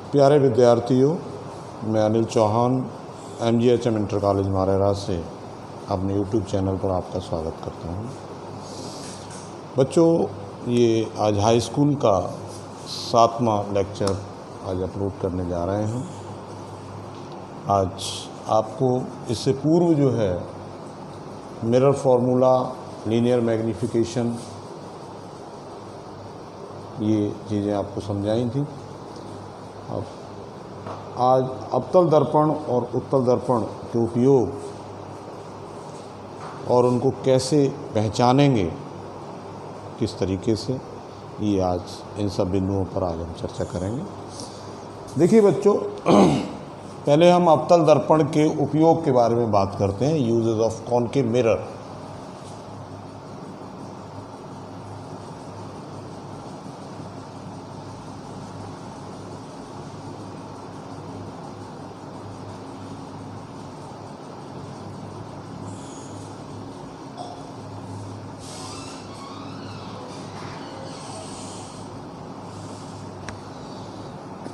प्यारे विद्यार्थियों, मैं Anil Chauhan MGHM inter college Marera से अपने यूट्यूब चैनल पर आपका स्वागत करता हूं। बच्चों, ये आज हाई स्कूल का 7वां लेक्चर आज अपलोड करने जा रहे हैं। आज आपको इससे पूर्व जो है मिरर फार्मूला, लीनियर मैग्नीफिकेशन, ये चीज़ें आपको समझाई थी। अब आज अवतल दर्पण और उत्तल दर्पण के उपयोग और उनको कैसे पहचानेंगे, किस तरीके से, ये आज इन सब बिंदुओं पर आज हम चर्चा करेंगे। देखिए बच्चों, पहले हम अवतल दर्पण के उपयोग के बारे में बात करते हैं। Uses of concave mirror.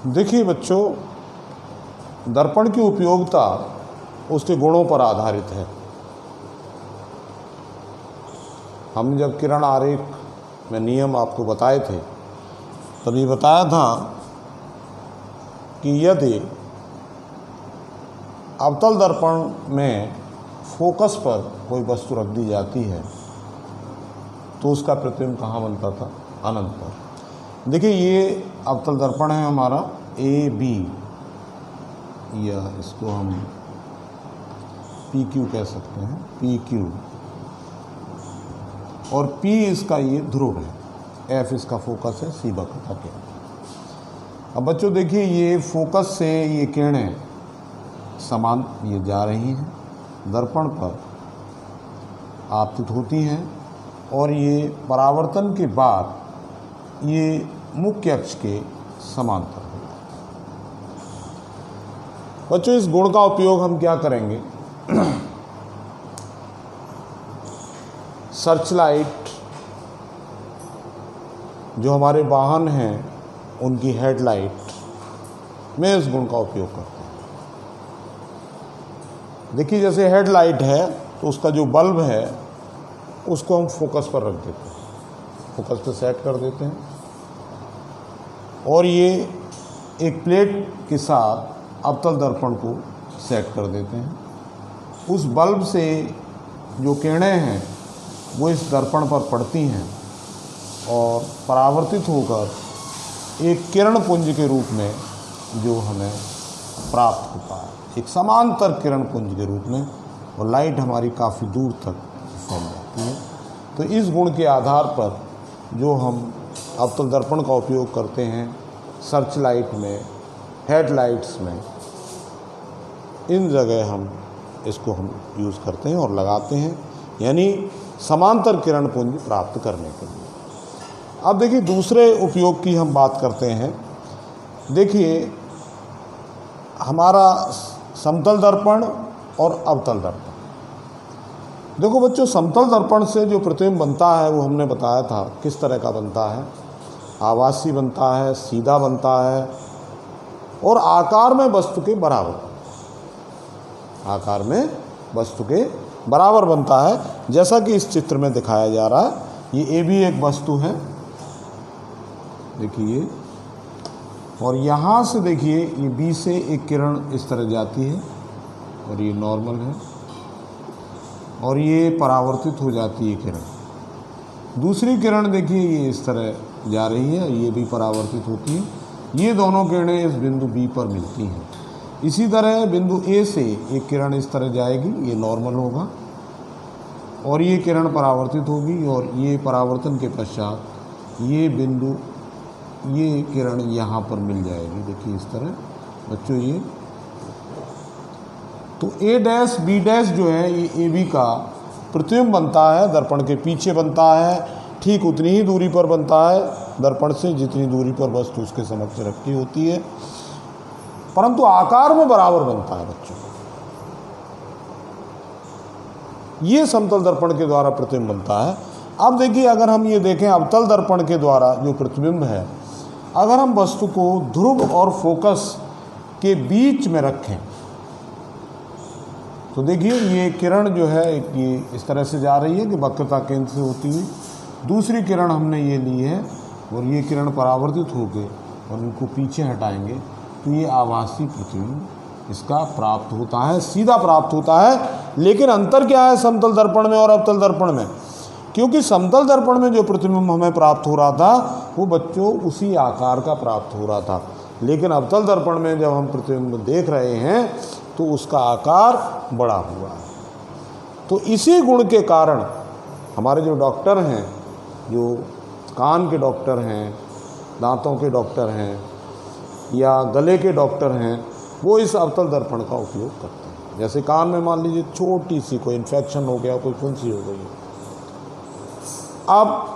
देखिए बच्चों, दर्पण की उपयोगिता उसके गुणों पर आधारित है। हमने जब किरण आरेख में नियम आपको बताए थे, तभी बताया था कि यदि अवतल दर्पण में फोकस पर कोई वस्तु रख दी जाती है तो उसका प्रतिबिंब कहाँ बनता था? अनंत पर। देखिए, ये अवतल दर्पण है हमारा AB, या इसको हम PQ कह सकते हैं, PQ, और P इसका ये ध्रुव है, F इसका फोकस है, C वक्रता के। अब बच्चों देखिए, ये फोकस से ये किरणें समान ये जा रही हैं, दर्पण पर आपतित होती हैं और ये परावर्तन के बाद ये मुख्य अक्ष के समांतर होगा। बच्चों, इस गुण का उपयोग हम क्या करेंगे? सर्च लाइट, जो हमारे वाहन हैं उनकी हेडलाइट में इस गुण का उपयोग करते हैं। देखिए, जैसे हेडलाइट है तो उसका जो बल्ब है उसको हम फोकस पर रख देते हैं, फोकस पे सेट कर देते हैं, और ये एक प्लेट के साथ अवतल दर्पण को सेट कर देते हैं। उस बल्ब से जो किरणें हैं वो इस दर्पण पर पड़ती हैं और परावर्तित होकर एक किरण पुंज के रूप में जो हमें प्राप्त होता है, एक समांतर किरण पुंज के रूप में, और लाइट हमारी काफ़ी दूर तक फैल जाती है। तो इस गुण के आधार पर जो हम अवतल दर्पण का उपयोग करते हैं सर्च लाइट में, हेडलाइट्स में, इन जगह हम इसको हम यूज़ करते हैं और लगाते हैं, यानी समांतर किरण पुंज प्राप्त करने के लिए। अब देखिए, दूसरे उपयोग की हम बात करते हैं। देखिए, हमारा समतल दर्पण और अवतल दर्पण। देखो बच्चों, समतल दर्पण से जो प्रतिबिंब बनता है वो हमने बताया था किस तरह का बनता है। आभासी बनता है, सीधा बनता है, और आकार में वस्तु के बराबर, आकार में वस्तु के बराबर बनता है, जैसा कि इस चित्र में दिखाया जा रहा है। ये AB एक वस्तु है, देखिए, और यहाँ से देखिए ये B से एक किरण इस तरह जाती है और ये नॉर्मल है, और ये परावर्तित हो जाती है किरण। दूसरी किरण देखिए ये इस तरह जा रही है, ये भी परावर्तित होती है। ये दोनों किरणें इस बिंदु B पर मिलती हैं। इसी तरह बिंदु A से एक किरण इस तरह जाएगी, ये नॉर्मल होगा, और ये किरण परावर्तित होगी, और ये परावर्तन के पश्चात ये बिंदु, ये किरण यहाँ पर मिल जाएगी। देखिए इस तरह बच्चों, ये तो A' B' जो है ये AB का प्रतिबिंब बनता है, दर्पण के पीछे बनता है, ठीक उतनी ही दूरी पर बनता है दर्पण से जितनी दूरी पर वस्तु उसके समक्ष रखी होती है, परंतु आकार में बराबर बनता है बच्चों। ये समतल दर्पण के द्वारा प्रतिबिंब बनता है। अब देखिए, अगर हम ये देखें अवतल दर्पण के द्वारा जो प्रतिबिंब है, अगर हम वस्तु को ध्रुव और फोकस के बीच में रखें तो देखिए ये किरण जो है ये इस तरह से जा रही है कि वक्रता केंद्र से होती हुई, दूसरी किरण हमने ये ली है और ये किरण परावर्तित होकर और इनको पीछे हटाएंगे तो ये आभासी प्रतिबिंब इसका प्राप्त होता है, सीधा प्राप्त होता है। लेकिन अंतर क्या है समतल दर्पण में और अवतल दर्पण में? क्योंकि समतल दर्पण में जो प्रतिबिंब हमें प्राप्त हो रहा था वो बच्चों उसी आकार का प्राप्त हो रहा था, लेकिन अवतल दर्पण में जब हम प्रतिबिंब देख रहे हैं तो उसका आकार बड़ा हुआ है। तो इसी गुण के कारण हमारे जो डॉक्टर हैं, जो कान के डॉक्टर हैं, दांतों के डॉक्टर हैं या गले के डॉक्टर हैं, वो इस अवतल दर्पण का उपयोग करते हैं। जैसे कान में मान लीजिए छोटी सी कोई इन्फेक्शन हो गया, कोई फुंसी हो गई, अब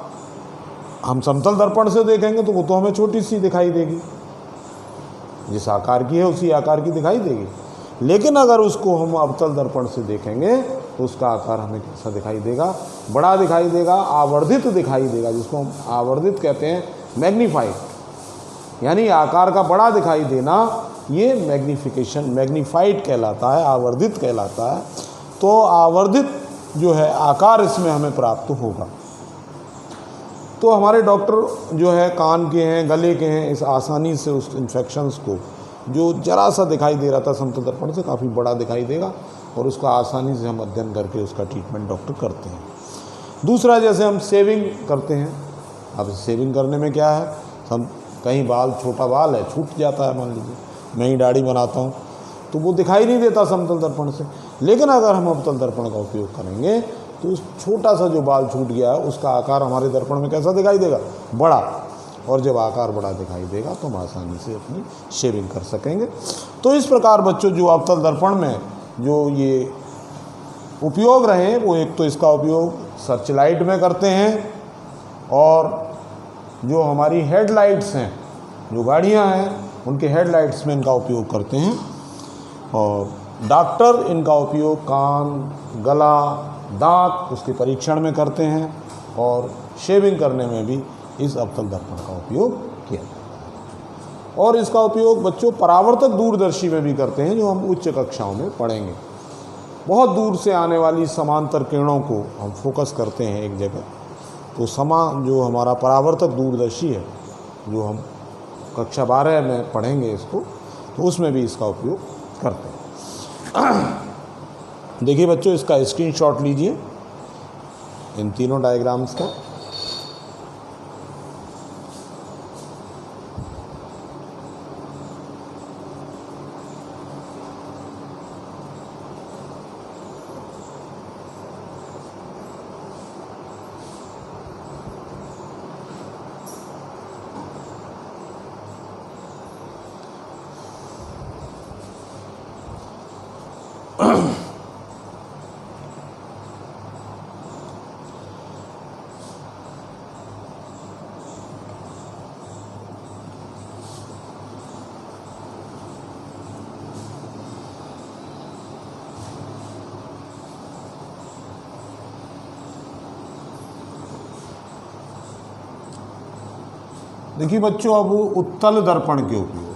हम समतल दर्पण से देखेंगे तो वो तो हमें छोटी सी दिखाई देगी, जिस आकार की है उसी आकार की दिखाई देगी। लेकिन अगर उसको हम अवतल दर्पण से देखेंगे तो उसका आकार हमें कैसा दिखाई देगा? बड़ा दिखाई देगा, आवर्धित दिखाई देगा, जिसको हम आवर्धित कहते हैं, मैग्नीफाइड, यानी आकार का बड़ा दिखाई देना, ये मैग्नीफिकेशन, मैग्नीफाइड कहलाता है, आवर्धित कहलाता है। तो आवर्धित जो है आकार इसमें हमें प्राप्त होगा। तो हमारे डॉक्टर जो है कान के हैं, गले के हैं, इस आसानी से उस इन्फेक्शंस को जो जरा सा दिखाई दे रहा था समतल दर्पण से काफ़ी बड़ा दिखाई देगा और उसका आसानी से हम अध्ययन करके उसका ट्रीटमेंट डॉक्टर करते हैं। दूसरा, जैसे हम शेविंग करते हैं, अब शेविंग करने में क्या है, हम कहीं बाल, छोटा बाल है, छूट जाता है, मान लीजिए मैं ही दाढ़ी बनाता हूँ तो वो दिखाई नहीं देता समतल दर्पण से। लेकिन अगर हम अवतल दर्पण का उपयोग करेंगे तो उस छोटा सा जो बाल छूट गया है उसका आकार हमारे दर्पण में कैसा दिखाई देगा? बड़ा। और जब आकार बड़ा दिखाई देगा तो हम आसानी से अपनी शेविंग कर सकेंगे। तो इस प्रकार बच्चों जो अवतल दर्पण में जो ये उपयोग रहे, वो एक तो इसका उपयोग सर्च लाइट में करते हैं और जो हमारी हेडलाइट्स हैं, जो गाड़ियां हैं उनके हेडलाइट्स में इनका उपयोग करते हैं, और डॉक्टर इनका उपयोग कान, गला, दांत उसके परीक्षण में करते हैं, और शेविंग करने में भी इस अवतल दर्पण का उपयोग किया जाता है। और इसका उपयोग बच्चों परावर्तक दूरदर्शी में भी करते हैं, जो हम उच्च कक्षाओं में पढ़ेंगे। बहुत दूर से आने वाली समांतर किरणों को हम फोकस करते हैं एक जगह, तो जो हमारा परावर्तक दूरदर्शी है, जो हम कक्षा 12 में पढ़ेंगे इसको, तो उसमें भी इसका उपयोग करते हैं। देखिए बच्चों, इसका स्क्रीनशॉट लीजिए इन तीनों डायग्राम्स का। देखिए बच्चों, अब उत्तल दर्पण के उपयोग।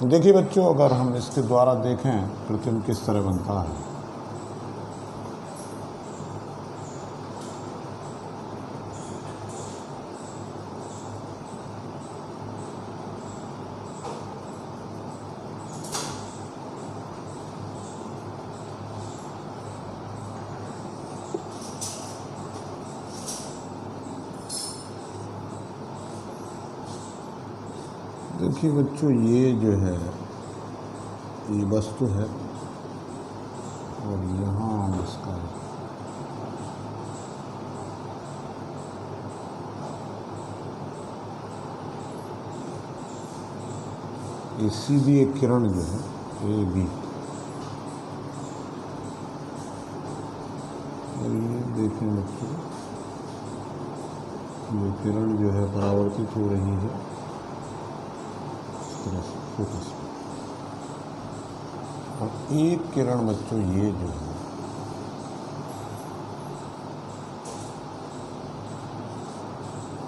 देखिए बच्चों, अगर हम इसके द्वारा देखें प्रतिबिंब किस तरह बनता है। देखिए बच्चों, ये जो है ये वस्तु है और यहाँ इसका ये सीधी एक किरण जो है ए बी, देखें बच्चों, ये किरण जो है परावर्तित हो रही है इस तरह से फोकस में, और एक किरण बच्चों ये जो है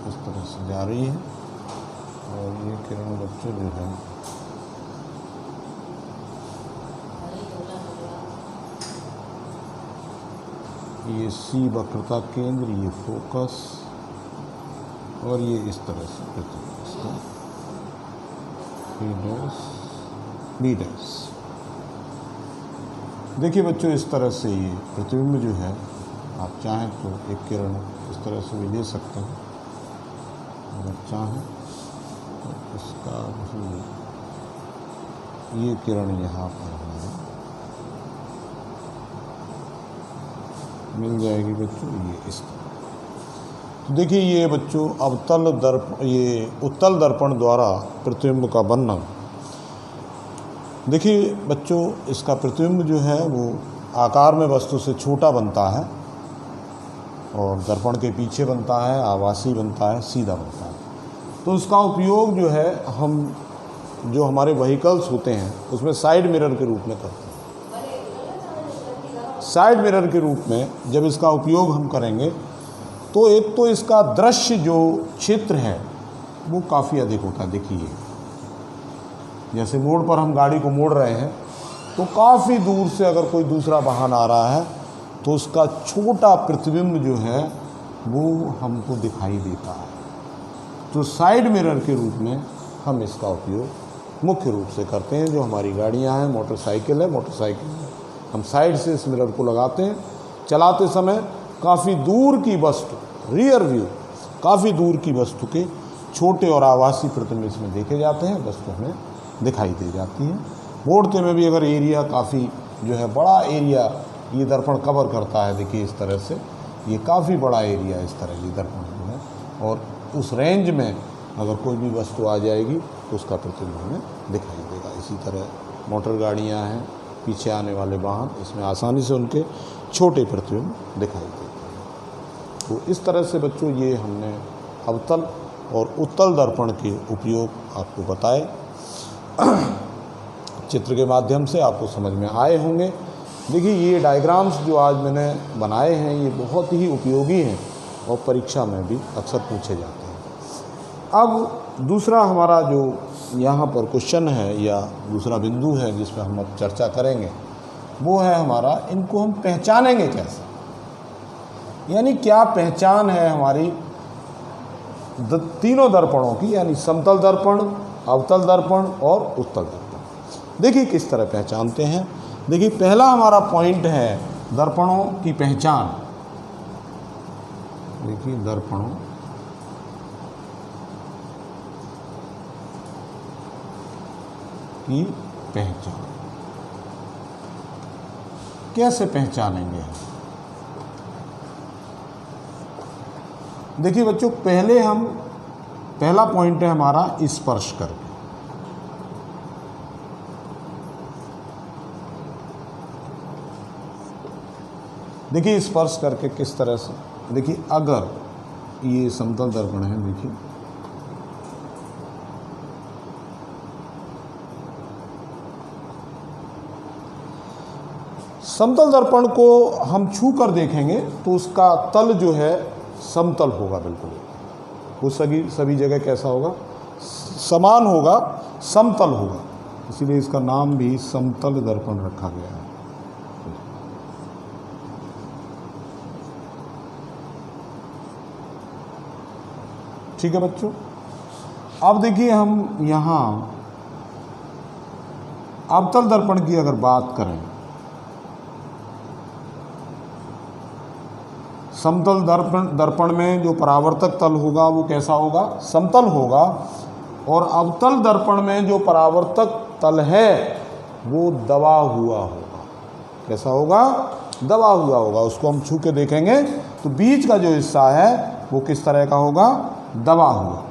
इस तरह से जा रही है, और ये किरण बच्चों जो है ये सी वक्रता केंद्र, ये फोकस, और ये इस तरह से इसका बी डैश। देखिए बच्चों, इस तरह से ये प्रतिबिंब जो है, आप चाहें तो एक किरण इस तरह से भी ले सकते हैं, अगर चाहें तो इसका ये किरण यहाँ पर हमें मिल जाएगी बच्चों, ये इस तरह। तो देखिए ये बच्चों ये उत्तल दर्पण द्वारा प्रतिबिंब का बनना। देखिए बच्चों, इसका प्रतिबिंब जो है वो आकार में वस्तु से छोटा बनता है, और दर्पण के पीछे बनता है, आभासी बनता है, सीधा बनता है। तो इसका उपयोग जो है हम जो हमारे व्हीकल्स होते हैं उसमें साइड मिरर के रूप में करते हैं। साइड मिरर के रूप में जब इसका उपयोग हम करेंगे तो एक तो इसका दृश्य जो क्षेत्र है वो काफ़ी अधिक होता है। देखिए जैसे मोड़ पर हम गाड़ी को मोड़ रहे हैं तो काफ़ी दूर से अगर कोई दूसरा वाहन आ रहा है तो उसका छोटा प्रतिबिंब जो है वो हमको दिखाई देता है। तो साइड मिरर के रूप में हम इसका उपयोग मुख्य रूप से करते हैं। जो हमारी गाड़ियां हैं, मोटरसाइकिल है, मोटरसाइकिल में हम साइड से इस मिरर को लगाते हैं। चलाते समय काफ़ी दूर की वस्तु, रियर व्यू, काफ़ी दूर की वस्तु के छोटे और आभासी प्रतिबिंब इसमें देखे जाते हैं, वस्तु हमें दिखाई दे जाती है। मोड़ते में भी अगर एरिया काफ़ी जो है बड़ा एरिया ये दर्पण कवर करता है, देखिए इस तरह से ये काफ़ी बड़ा एरिया इस तरह की दर्पण जो है, और उस रेंज में अगर कोई भी वस्तु आ जाएगी तो उसका प्रतिबिंब हमें दिखाई देगा। इसी तरह मोटर गाड़ियाँ हैं, पीछे आने वाले वाहन, इसमें आसानी से उनके छोटे प्रतिबिंब दिखाई देते हैं। तो इस तरह से बच्चों ये हमने अवतल और उत्तल दर्पण के उपयोग आपको बताए। चित्र के माध्यम से आपको समझ में आए होंगे। देखिए ये डायग्राम्स जो आज मैंने बनाए हैं ये बहुत ही उपयोगी हैं और परीक्षा में भी अक्सर पूछे जाते हैं। अब दूसरा हमारा जो यहाँ पर क्वेश्चन है या दूसरा बिंदु है जिस पर हम अब चर्चा करेंगे वो है हमारा, इनको हम पहचानेंगे कैसे, यानी क्या पहचान है हमारी तीनों दर्पणों की, यानी समतल दर्पण, अवतल दर्पण और उत्तल दर्पण। देखिए किस तरह पहचानते हैं। देखिए पहला हमारा पॉइंट है दर्पणों की पहचान। देखिए दर्पणों की पहचान कैसे पहचानेंगे हम। देखिए बच्चों, पहला पॉइंट है हमारा स्पर्श करके। देखिए स्पर्श करके किस तरह से, देखिए अगर ये समतल दर्पण है, देखिए समतल दर्पण को हम छू कर देखेंगे तो उसका तल जो है समतल होगा, बिल्कुल वो सभी जगह कैसा होगा, समान होगा, समतल होगा। इसीलिए इसका नाम भी समतल दर्पण रखा गया है। ठीक है बच्चों। अब देखिए हम यहाँ अवतल दर्पण की अगर बात करें, समतल दर्पण में जो परावर्तक तल होगा वो कैसा होगा, समतल होगा, और अवतल दर्पण में जो परावर्तक तल है वो दबा हुआ होगा। कैसा होगा, दबा हुआ होगा। उसको हम छू के देखेंगे तो बीच का जो हिस्सा है वो किस तरह का होगा, दबा हुआ।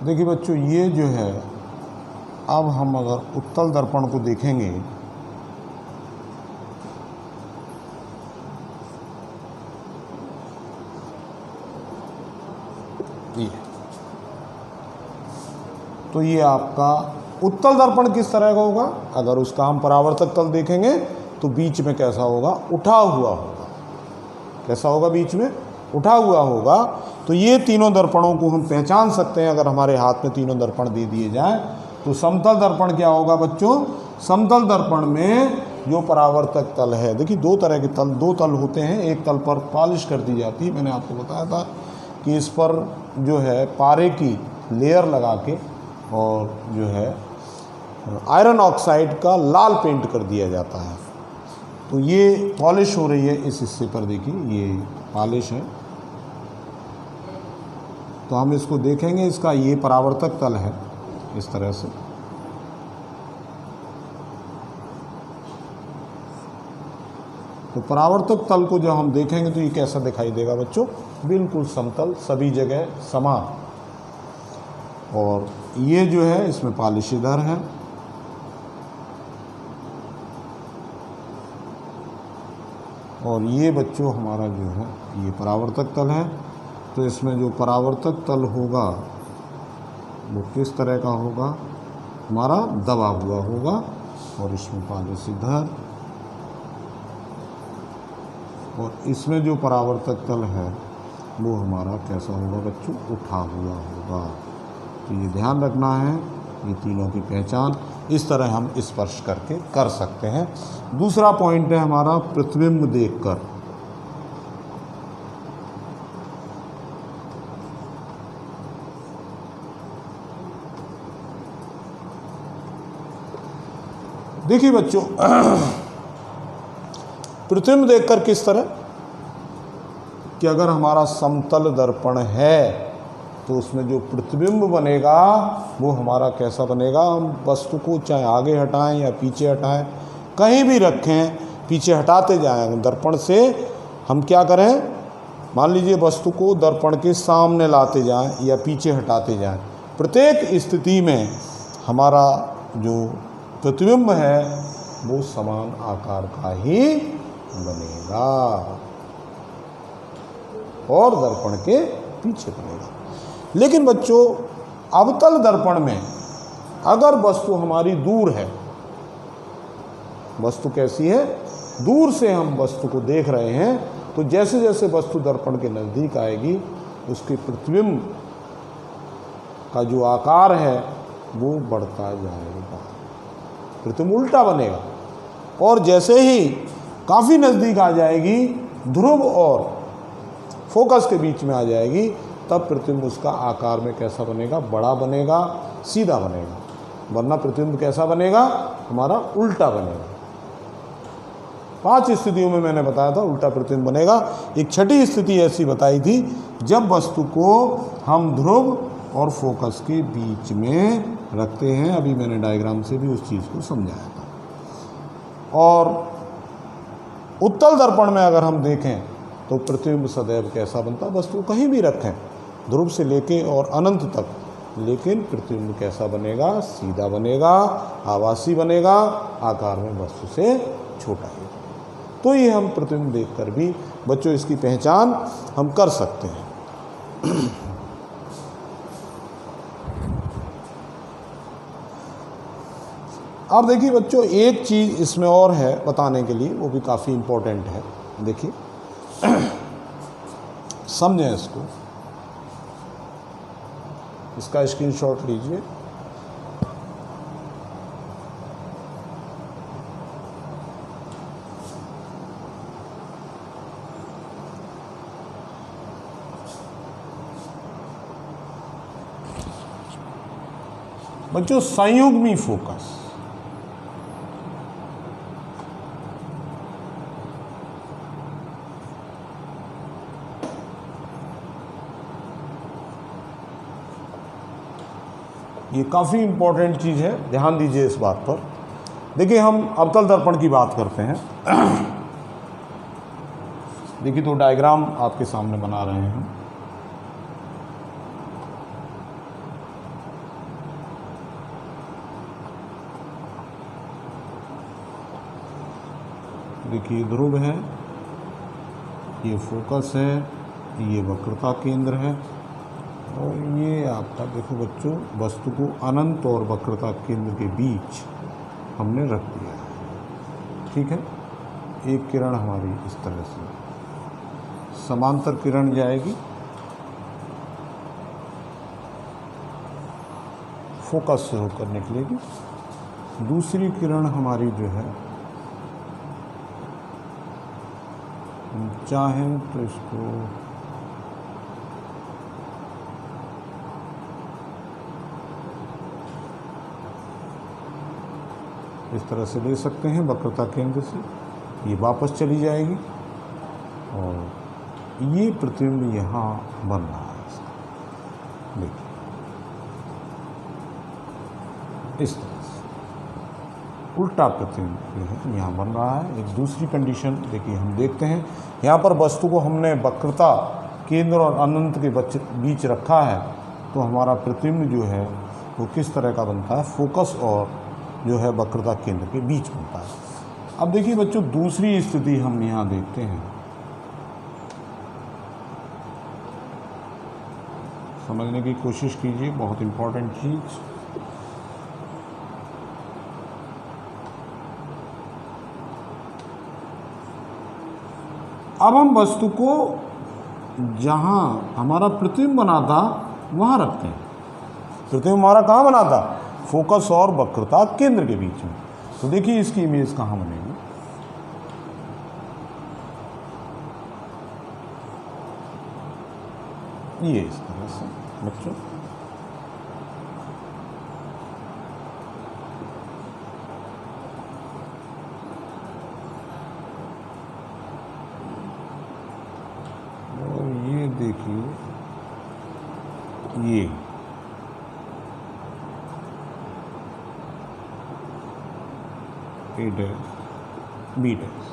देखिए बच्चों, ये जो है, अब हम अगर उत्तल दर्पण को देखेंगे, ये तो ये आपका उत्तल दर्पण किस तरह का होगा? अगर उसका हम परावर्तक तल देखेंगे तो बीच में कैसा होगा? उठा हुआ होगा। कैसा होगा? बीच में उठा हुआ होगा। तो ये तीनों दर्पणों को हम पहचान सकते हैं। अगर हमारे हाथ में तीनों दर्पण दे दिए जाएं तो समतल दर्पण क्या होगा बच्चों? समतल दर्पण में जो परावर्तक तल है, देखिए दो तरह के तल, दो तल होते हैं। एक तल पर पॉलिश कर दी जाती है, मैंने आपको बताया था कि इस पर जो है पारे की लेयर लगा के और जो है आयरन ऑक्साइड का लाल पेंट कर दिया जाता है। तो ये पॉलिश हो रही है इस हिस्से पर, देखिए ये पॉलिश है। तो हम इसको देखेंगे, इसका ये परावर्तक तल है इस तरह से। तो परावर्तक तल को जब हम देखेंगे तो ये कैसा दिखाई देगा बच्चों? बिल्कुल समतल, सभी जगह समान। और ये जो है इसमें पॉलिश इधर है, और ये बच्चों हमारा जो है ये परावर्तक तल है। तो इसमें जो परावर्तक तल होगा वो किस तरह का होगा? हमारा दबा हुआ होगा, और इसमें पॉलिश इधर, और इसमें जो परावर्तक तल है वो हमारा कैसा होगा बच्चों? उठा हुआ होगा। तो ये ध्यान रखना है, ये तीनों की पहचान इस तरह हम स्पर्श करके कर सकते हैं। दूसरा पॉइंट है हमारा प्रतिबिंब देखकर। देखिए बच्चों, प्रतिबिंब देखकर किस तरह कि अगर हमारा समतल दर्पण है तो उसमें जो प्रतिबिंब बनेगा वो हमारा कैसा बनेगा? हम वस्तु को चाहे आगे हटाएं या पीछे हटाएं, कहीं भी रखें, पीछे हटाते जाएं दर्पण से। हम क्या करें? मान लीजिए वस्तु को दर्पण के सामने लाते जाएं या पीछे हटाते जाएं, प्रत्येक स्थिति में हमारा जो प्रतिबिंब है वो समान आकार का ही बनेगा और दर्पण के पीछे बनेगा। लेकिन बच्चों, अवतल दर्पण में अगर वस्तु हमारी दूर है, वस्तु कैसी है? दूर से हम वस्तु को देख रहे हैं, तो जैसे जैसे वस्तु दर्पण के नज़दीक आएगी उसके प्रतिबिंब का जो आकार है वो बढ़ता जाएगा, प्रतिबिंब उल्टा बनेगा। और जैसे ही काफ़ी नज़दीक आ जाएगी, ध्रुव और फोकस के बीच में आ जाएगी, तब प्रतिबिंब उसका आकार में कैसा बनेगा? बड़ा बनेगा, सीधा बनेगा। वरना प्रतिबिंब कैसा बनेगा? हमारा उल्टा बनेगा। 5 स्थितियों में मैंने बताया था उल्टा प्रतिबिंब बनेगा। एक छठी स्थिति ऐसी बताई थी जब वस्तु को हम ध्रुव और फोकस के बीच में रखते हैं। अभी मैंने डायग्राम से भी उस चीज़ को समझाया था। और उत्तल दर्पण में अगर हम देखें तो प्रतिबिंब सदैव कैसा बनता? वस्तु कहीं भी रखें, ध्रुव से लेके और अनंत तक, लेकिन प्रतिबिंब कैसा बनेगा? सीधा बनेगा, आभासी बनेगा, आकार में वस्तु से छोटा है। तो ये हम प्रतिबिंब देखकर भी बच्चों इसकी पहचान हम कर सकते हैं। अब देखिए बच्चों, एक चीज़ इसमें और है बताने के लिए, वो भी काफ़ी इम्पोर्टेंट है। देखिए, समझें इसको, इसका स्क्रीनशॉट लीजिए। बच्चों, संयुग्मी फोकस, ये काफ़ी इम्पोर्टेंट चीज़ है, ध्यान दीजिए इस बात पर। देखिए, हम अवतल दर्पण की बात करते हैं। देखिए, तो डायग्राम आपके सामने बना रहे हैं। देखिए ध्रुव है, ये फोकस है, ये वक्रता केंद्र है, और ये आपका देखो बच्चों वस्तु को अनंत और वक्रता केंद्र के बीच हमने रख दिया है। ठीक है, एक किरण हमारी इस तरह से समांतर किरण जाएगी, फोकस से होकर निकलेगी। दूसरी किरण हमारी जो है हम चाहें तो इसको इस तरह से ले सकते हैं वक्रता केंद्र से, ये वापस चली जाएगी और ये प्रतिबिंब यहाँ बन रहा है। देखिए इस तरह से उल्टा प्रतिबिंब जो है यहाँ बन रहा है। एक दूसरी कंडीशन देखिए हम देखते हैं, यहाँ पर वस्तु को हमने वक्रता केंद्र और अनंत के बीच रखा है, तो हमारा प्रतिबिंब जो है वो किस तरह का बनता है, फोकस और जो है वक्रता केंद्र के बीच बनता है। अब देखिए बच्चों दूसरी स्थिति हम यहाँ देखते हैं, समझने की कोशिश कीजिए, बहुत इम्पोर्टेंट चीज़। अब हम वस्तु को जहाँ हमारा प्रतिबिंब बना था वहाँ रखते हैं। प्रतिबिंब हमारा कहाँ बना था, फोकस और वक्रता केंद्र के बीच में। तो देखिए इसकी इमेज कहाँ बनेगी, ये इस तरह से बच्चों। और ये देखिए ये A डैश B डैश।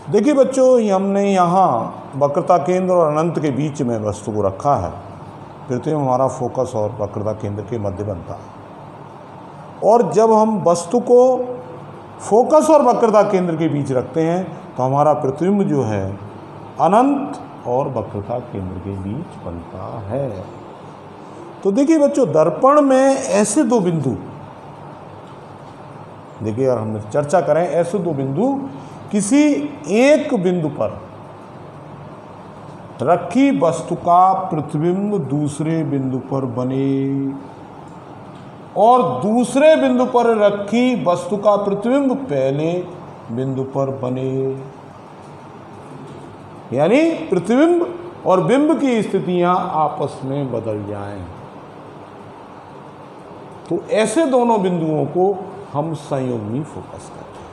देखिए बच्चों हमने यहाँ वक्रता केंद्र और अनंत के बीच में वस्तु को रखा है, प्रतिबिंब हमारा फोकस और वक्रता केंद्र के मध्य बनता है। और जब हम वस्तु को फोकस और वक्रता केंद्र के बीच रखते हैं तो हमारा प्रतिबिंब जो है अनंत और वक्रता केंद्र के बीच बनता है। तो देखिए बच्चों दर्पण में ऐसे दो बिंदु, देखिए अगर हम चर्चा करें, ऐसे दो बिंदु किसी एक बिंदु पर रखी वस्तु का प्रतिबिंब दूसरे बिंदु पर बने और दूसरे बिंदु पर रखी वस्तु का प्रतिबिंब पहले बिंदु पर बने, यानी प्रतिबिंब और बिंब की स्थितियां आपस में बदल जाएं, तो ऐसे दोनों बिंदुओं को हम संयुग्मी फोकस कहते हैं।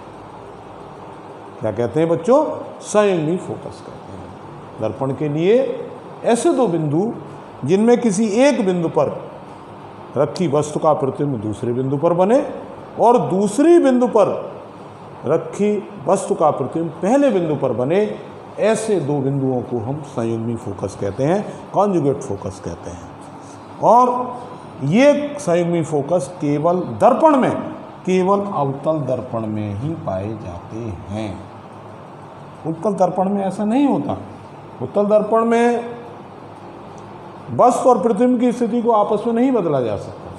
क्या कहते हैं बच्चों, संयुग्मी फोकस कहते हैं। दर्पण के लिए ऐसे दो बिंदु जिनमें किसी एक बिंदु पर रखी वस्तु का प्रतिबिंब दूसरे बिंदु पर बने और दूसरी बिंदु पर रखी वस्तु का प्रतिबिंब पहले बिंदु पर बने, ऐसे दो बिंदुओं को हम संयुग्मी फोकस कहते हैं, कॉन्जुगेट फोकस कहते हैं। और ये संयुग्मी फोकस केवल दर्पण में, केवल अवतल दर्पण में ही पाए जाते हैं। उत्तल दर्पण में ऐसा नहीं होता। उत्तल दर्पण में वस्तु और प्रतिबिंब की स्थिति को आपस में नहीं बदला जा सकता,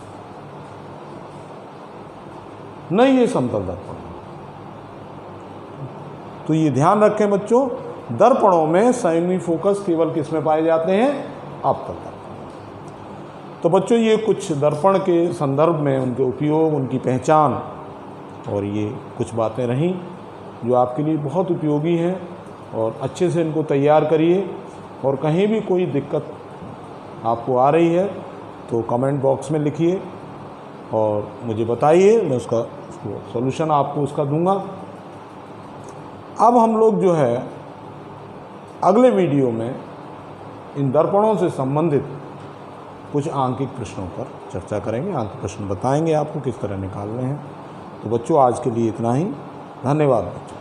नहीं ये समतल दर्पण। तो ये ध्यान रखें बच्चों, दर्पणों में संयुग्मी फोकस केवल किस में पाए जाते हैं, अवतल दर्पण। तो बच्चों ये कुछ दर्पण के संदर्भ में उनके उपयोग, उनकी पहचान और ये कुछ बातें रहीं जो आपके लिए बहुत उपयोगी हैं, और अच्छे से इनको तैयार करिए। और कहीं भी कोई दिक्कत आपको आ रही है तो कमेंट बॉक्स में लिखिए और मुझे बताइए, मैं उसका सॉल्यूशन आपको उसका दूंगा। अब हम लोग जो है अगले वीडियो में इन दर्पणों से संबंधित कुछ आंकिक प्रश्नों पर चर्चा करेंगे, आंकिक प्रश्न बताएंगे आपको किस तरह निकालने हैं। तो बच्चों आज के लिए इतना ही, धन्यवाद बच्चों।